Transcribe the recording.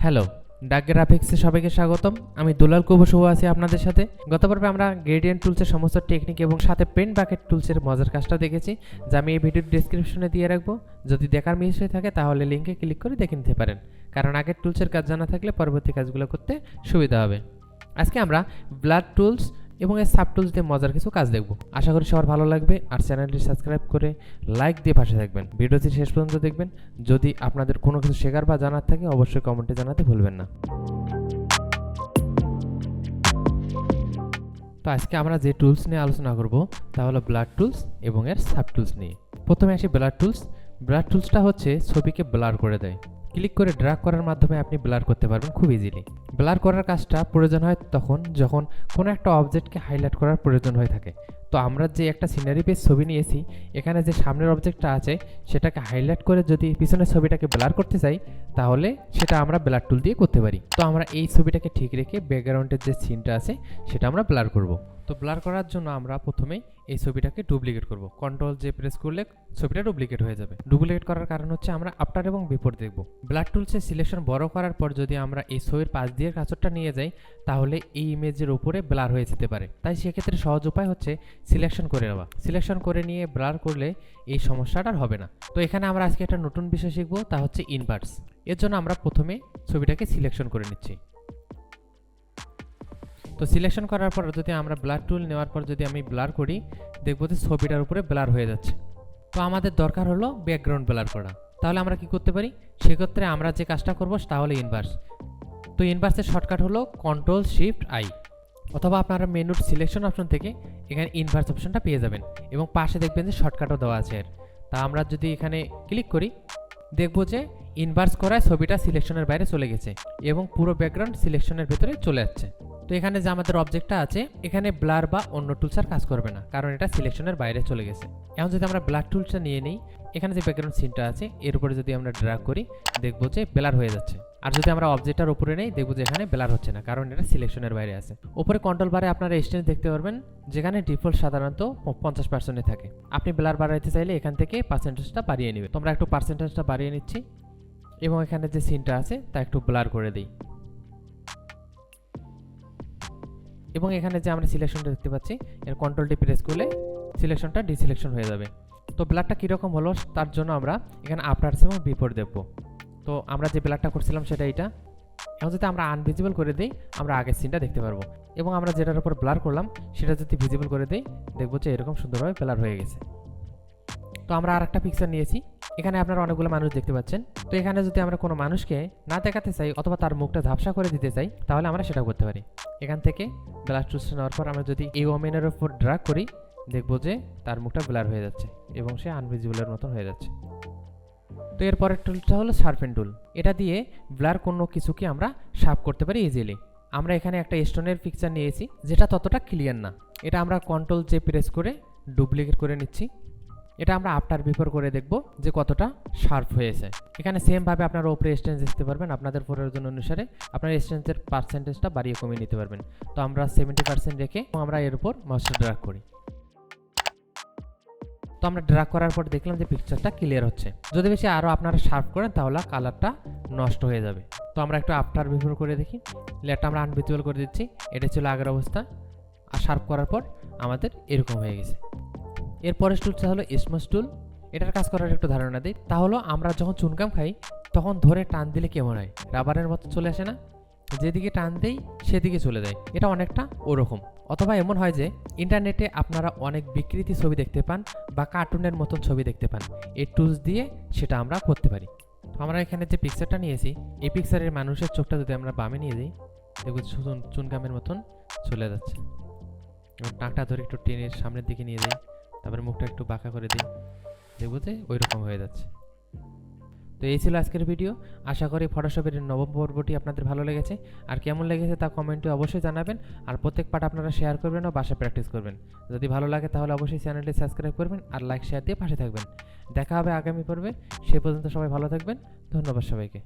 Hello, DucGraPx সবাইকে স্বাগতম। আমি দুলাল শুভ আছি আপনাদের সাথে। গত পর্বে আমরা গ্রেডিয়েন্ট টুলসের সমস্ত টেকনিক এবং সাথে পেন বাকেট টুলসের মজার কাজটা দেখেছি, যা আমি এই ভিডিওর ডেসক্রিপশনে দিয়ে রাখবো। যদি দেখার মিস হয়ে থাকে তাহলে লিঙ্কে ক্লিক করে দেখে নিতে পারেন, কারণ আগের টুলসের কাজ জানা থাকলে পরবর্তী কাজগুলো করতে সুবিধা হবে। আজকে আমরা ব্লাড টুলস এবং এর সাব টুলস দিয়ে মজার কিছু কাজ দেখব। আশা করি সবার ভালো লাগবে, আর চ্যানেলটি সাবস্ক্রাইব করে লাইক দিয়ে পাশে থাকবেন। ভিডিওটি শেষ পর্যন্ত দেখবেন। যদি আপনাদের কোনো কিছু শেখার বা জানার থাকে অবশ্যই কমেন্টে জানাতে ভুলবেন না। তো আজকে আমরা যে টুলস নিয়ে আলোচনা করব তা হলো ব্লাড টুলস এবং এর সাব টুলস নিয়ে। প্রথমে আসি ব্লাড টুলস। ব্লাড টুলসটা হচ্ছে ছবিকে ব্লার করে দেয়। ক্লিক করে ড্র্যাগ করার মাধ্যমে আপনি ব্লার করতে পারবেন খুব ইজিলি। ব্লার করার কাজটা প্রয়োজন হয় তখন যখন কোনো একটা অবজেক্টকে হাইলাইট করার প্রয়োজন হয়ে থাকে। তো আমরা যে একটা সিনারি বেস ছবি নিয়েছি, এখানে যে সামনের অবজেক্টটা আছে সেটাকে হাইলাইট করে যদি পিছনের ছবিটাকে ব্লার করতে চাই, তাহলে সেটা আমরা ব্লার টুল দিয়ে করতে পারি। তো আমরা এই ছবিটাকে ঠিক রেখে ব্যাকগ্রাউন্ডের যে সিনটা আছে সেটা আমরা ব্লার করব। তো ব্লার করার জন্য আমরা প্রথমেই এই ছবিটাকে ডুপ্লিকেট করব। কন্ট্রোল জে প্রেস করলে ছবিটা ডুপ্লিকেট হয়ে যাবে। ডুপ্লিকেট করার কারণ হচ্ছে আমরা আফটার এবং বিফোর দেখব। ব্লাড টুলসে সিলেকশন বড় করার পর যদি আমরা এই ছবির পাশ দিয়ে কাঁচরটা নিয়ে যাই, তাহলে এই ইমেজের উপরে ব্লার হয়ে যেতে পারে। তাই সেক্ষেত্রে সহজ উপায় হচ্ছে সিলেকশন করে নেওয়া। সিলেকশন করে নিয়ে ব্লার করলে এই সমস্যাটা হবে না। তো এখানে আমরা আজকে একটা নতুন বিষয় শিখব, তা হচ্ছে ইনভার্স। এর জন্য আমরা প্রথমে ছবিটাকে সিলেকশন করে নিচ্ছি। তো সিলেকশন করার পর যদি আমরা ব্লার টুল নেওয়ার পর যদি আমি ব্লার করি, দেখব যে ছবিটার উপরে ব্লার হয়ে যাচ্ছে। তো আমাদের দরকার হলো ব্যাকগ্রাউন্ড ব্লার করা। তাহলে আমরা কি করতে পারি? সেক্ষেত্রে আমরা যে কাজটা করব তাহলে ইনভার্স। তো ইনভার্সের শর্টকাট হলো কন্ট্রোল শিফট আই, অথবা আপনারা মেনুর সিলেকশন অপশন থেকে এখানে ইনভার্স অপশনটা পেয়ে যাবেন এবং পাশে দেখবেন যে শর্টকাটও দেওয়া আছে এর। তা আমরা যদি এখানে ক্লিক করি, দেখব যে ইনভার্স করায় ছবিটা সিলেকশনের বাইরে চলে গেছে এবং পুরো ব্যাকগ্রাউন্ড সিলেকশনের ভেতরে চলে যাচ্ছে। তো এখানে যে আমাদের অবজেক্টটা আছে, এখানে ব্লার বা অন্য টুলস আর কাজ করবে না, কারণ এটা সিলেকশনের বাইরে চলে গেছে। এখন যদি আমরা ব্লার টুলসটা নিয়ে নিই, এখানে যে ব্যাকগ্রাউন্ড সিনটা আছে এর উপরে যদি আমরা ড্র্যাগ করি, দেখব যে ব্লার হয়ে যাচ্ছে। আর যদি আমরা অবজেক্টটার উপরে নেই, দেখব যে এখানে ব্লার হচ্ছে না, কারণ এটা সিলেকশনের বাইরে আছে। উপরে কন্ট্রোল বারে আপনারা এক্সটেন্স দেখতে পারবেন, যেখানে ডিফল্ট সাধারণত 50% থাকে। আপনি ব্লার বাড়াইতে চাইলে এখান থেকে পার্সেন্টেজটা বাড়িয়ে নেবে। তোমরা একটু পার্সেন্টেজটা বাড়িয়ে নিচ্ছি এবং এখানে যে সিনটা আছে তা একটু ব্লার করে দিই। এবং এখানে যে আমরা সিলেকশনটা দেখতে পাচ্ছি, এর কন্ট্রোলটি প্রেস করলে সিলেকশনটা ডিসিলেকশন হয়ে যাবে। তো ব্লারটা কীরকম হলো তার জন্য আমরা এখানে আফটারস এবং বিফোর দেখব। তো আমরা যে ব্লারটা করছিলাম সেটা এটা। এখন যদি আমরা আনভিজিবল করে দিই, আমরা আগের সিনটা দেখতে পারবো। এবং আমরা যেটার উপর ব্লার করলাম সেটা যদি ভিজিবল করে দিই, দেখবো যে এরকম সুন্দরভাবে ব্লার হয়ে গেছে। তো আমরা আর একটা পিকচার নিয়েছি। এখানে আপনারা অনেকগুলো মানুষ দেখতে পাচ্ছেন। তো এখানে যদি আমরা কোনো মানুষকে না দেখাতে চাই অথবা তার মুখটা ঝাপসা করে দিতে চাই, তাহলে আমরা সেটা করতে পারি। এখান থেকে ব্লার টুলস নেওয়ার পর আমরা যদি এই ওমেনের উপর ড্র্যাগ করি, দেখব যে তার মুখটা ব্লার হয়ে যাচ্ছে এবং সে আনভিজিবলের মতন হয়ে যাচ্ছে। তো এর পরের টুলটা হলো শার্পেন টুল। এটা দিয়ে ব্লার কোনো কিছুকে আমরা শার্প করতে পারি ইজিলি। আমরা এখানে একটা স্টোনের পিকচার নিয়েছি যেটা ততটা ক্লিয়ার না। এটা আমরা কন্ট্রোল জে প্রেস করে ডুপ্লিকেট করে নিচ্ছি। এটা আমরা আফটার বিফোর করে দেখব যে কতটা শার্প হয়েছে। এখানে সেম ভাবে আপনারা উপরে এক্সটেন্স দেখতে পারবেন। আপনাদের প্রয়োজন অনুসারে আপনার এক্সটেন্সের পার্সেন্টেজটা বাড়িয়ে কমিয়ে নিতে পারবেন। তো আমরা 70% রেখে আমরা এর উপর মাউসটা ড্র্যাগ করি। তো আমরা ড্র্যাগ করার পর দেখলাম যে পিকচারটা ক্লিয়ার হচ্ছে। যদি বেশি আরও আপনারা শার্প করেন তাহলে কালারটা নষ্ট হয়ে যাবে। তো আমরা একটু আফটার বিফোর করে দেখি। লেয়ারটা আমরা আনভিজিবল করে দিচ্ছি। এটা ছিল আগের অবস্থা। আর শার্প করার পর আমাদের এরকম হয়ে গেছে। এরপরের টুলটা হলো স্মজ টুল। এটার কাজ করার একটু ধারণা দিই। তাহলে আমরা যখন চুনকাম খাই তখন ধরে টান দিলে কেমন হয়? রাবারের মতো চলে আসে না? যেদিকে টান দেই সেদিকে চলে যায়। এটা অনেকটা ওরকম। অথবা এমন হয় যে ইন্টারনেটে আপনারা অনেক বিকৃতি ছবি দেখতে পান বা কার্টুনের মতন ছবি দেখতে পান। এই টুলস দিয়ে সেটা আমরা করতে পারি। আমরা এখানে যে পিকচারটা নিয়েছি, এই পিকচারের মানুষের চোখটা যদি আমরা বামে নিয়ে যাই, দেখব চুনকামের মতন চলে যাচ্ছে। এবং টাকটা ধরে একটু টেনের সামনের দিকে নিয়ে যাই, তারপরে মুখটা একটু বাঁকা করে দিই, দেখব যে ওই রকম হয়ে যাচ্ছে। তো এই ছিল আজকের ভিডিও। আশা করি ফটোশপের নবম পর্বটি আপনাদের ভালো লেগেছে। আর কেমন লেগেছে তা কমেন্টে অবশ্যই জানাবেন। আর প্রত্যেক পার্ট আপনারা শেয়ার করবেন ও বাসায় প্র্যাকটিস করবেন। যদি ভালো লাগে তাহলে অবশ্যই চ্যানেলটি সাবস্ক্রাইব করবেন আর লাইক শেয়ার দিয়ে পাশে থাকবেন। দেখা হবে আগামী পর্বে। সে পর্যন্ত সবাই ভালো থাকবেন। ধন্যবাদ সবাইকে।